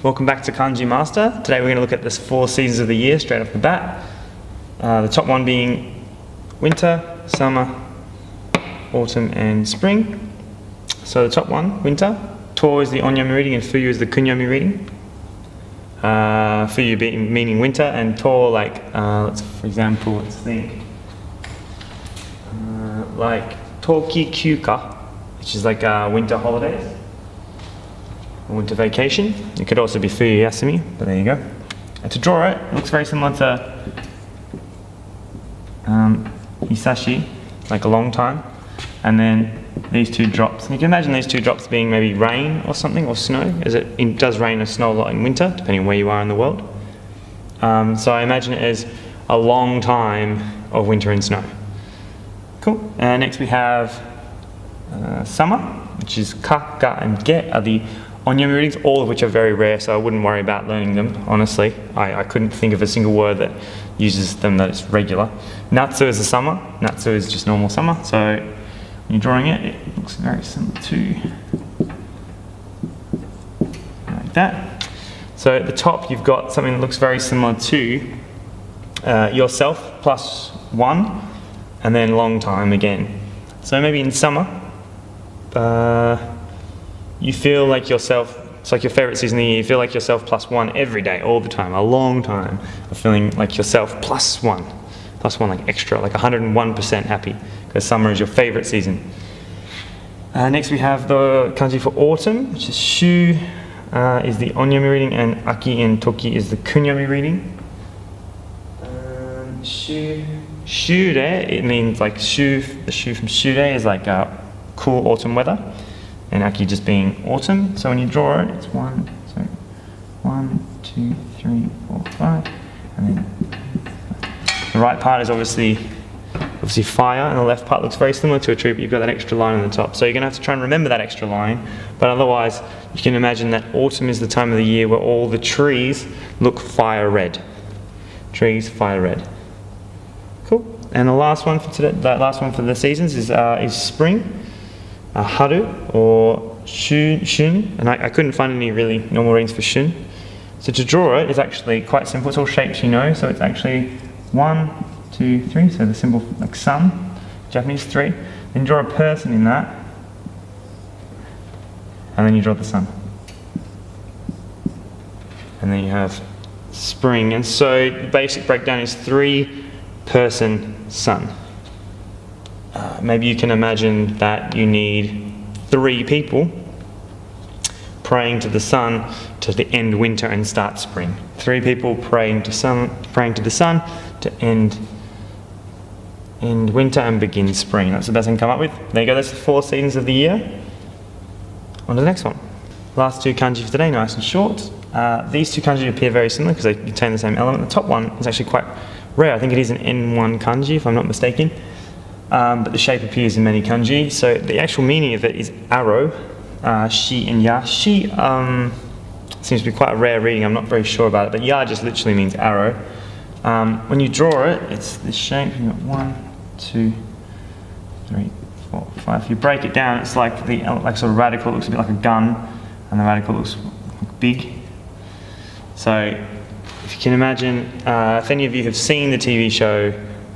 Welcome back to Kanji Master. Today we're going to look at the 4 seasons of the year straight off the bat. The top one being winter, summer, autumn and spring. So the top one, winter, To is the Onyomi reading and Fuyu is the Kunyomi reading. Fuyu meaning winter and To like, for example, let's think, like Toki Kyuka, which is like winter holidays, winter vacation. It could also be Fuyu Yasumi, but there you go. And to draw it, it looks very similar to Hisashi, like a long time, and then these 2 drops. And you can imagine these 2 drops being maybe rain or something, or snow, as it does rain or snow a lot in winter, depending on where you are in the world. So I imagine it as a long time of winter and snow. Cool. Next we have summer, which is Ka, Ga and Ge are the Onyomi readings, all of which are very rare, so I wouldn't worry about learning them, honestly. I couldn't think of a single word that uses them that is regular. Natsu is the summer. Natsu is just normal summer, so when you're drawing it, it looks very similar to like that. So at the top you've got something that looks very similar to yourself plus 1, and then long time again. So maybe in summer, you feel like yourself, it's like your favourite season of the year, you feel like yourself plus 1 every day, all the time, a long time of feeling like yourself plus 1 like extra, like 101% happy, because summer is your favourite season. Next we have the kanji for autumn, which is Shu is the Onyomi reading, and Aki and Toki is the Kunyomi reading. Shure, it means like the shu from shure is like cool autumn weather, and Aki just being autumn. So when you draw it, it's 1, 2, 3, 4, 5, and then the right part is obviously fire, and the left part looks very similar to a tree, but you've got that extra line on the top. So you're going to have to try and remember that extra line, but otherwise you can imagine that autumn is the time of the year where all the trees look fire red. Trees, fire red. Cool. And the last one for today, that last one for the seasons is spring. Haru or shun, and I couldn't find any really normal readings for shun. So to draw it is actually quite simple. It's all shapes you know, so it's actually 1, 2, 3, so the symbol like sun, Japanese 3. Then draw a person in that, and then you draw the sun. And then you have spring, and so the basic breakdown is 3-person sun. Maybe you can imagine that you need 3 people praying to the sun to end winter and start spring. 3 people praying to the sun to end winter and begin spring. That's the best I can come up with. There you go, that's the 4 seasons of the year. On to the next one. Last 2 kanji for today, nice and short. These 2 kanji appear very similar because they contain the same element. The top one is actually quite rare. I think it is an N1 kanji, if I'm not mistaken. But the shape appears in many kanji. So the actual meaning of it is arrow, shi and ya. Shi seems to be quite a rare reading, I'm not very sure about it, but ya just literally means arrow. When you draw it, it's this shape. You've got 1, 2, 3, 4, 5. If you break it down, it's like sort of radical, it looks a bit like a gun, and the radical looks big. So if you can imagine, if any of you have seen the TV show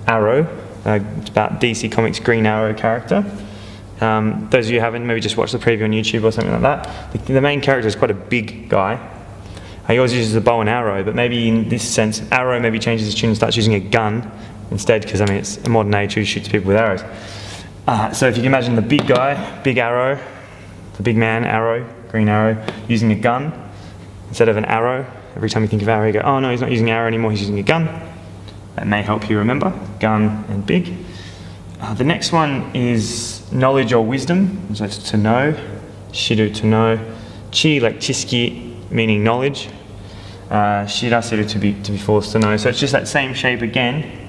Arrow, it's about DC Comics' Green Arrow character. Those of you who haven't, maybe just watch the preview on YouTube or something like that. The main character is quite a big guy. He always uses a bow and arrow, but maybe in this sense, Arrow maybe changes his tune and starts using a gun instead, because I mean it's a modern age who shoots people with arrows. So if you can imagine the big guy, big arrow, the big man, arrow, green arrow, using a gun instead of an arrow. Every time you think of arrow, you go, oh no, he's not using arrow anymore, he's using a gun. That may help you remember, gun and big. The next one is knowledge or wisdom, so it's to know, shiru to know, chi like chiski meaning knowledge, shirasiru to be forced to know. So it's just that same shape again,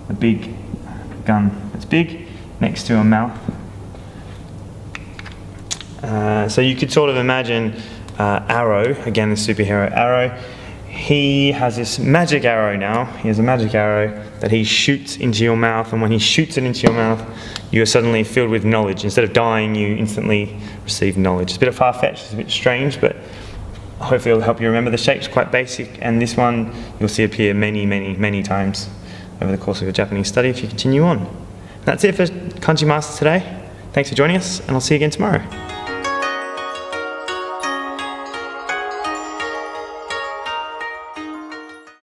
a big gun that's big next to a mouth. So you could sort of imagine Arrow, again the superhero Arrow. he has this magic arrow now. He has a magic arrow that he shoots into your mouth, and when he shoots it into your mouth, you are suddenly filled with knowledge. Instead of dying, you instantly receive knowledge. It's a bit far-fetched, it's a bit strange, but hopefully it'll help you remember. The shape's quite basic, and this one you'll see appear many, many, many times over the course of your Japanese study if you continue on. That's it for Kanji Master today. Thanks for joining us, and I'll see you again tomorrow.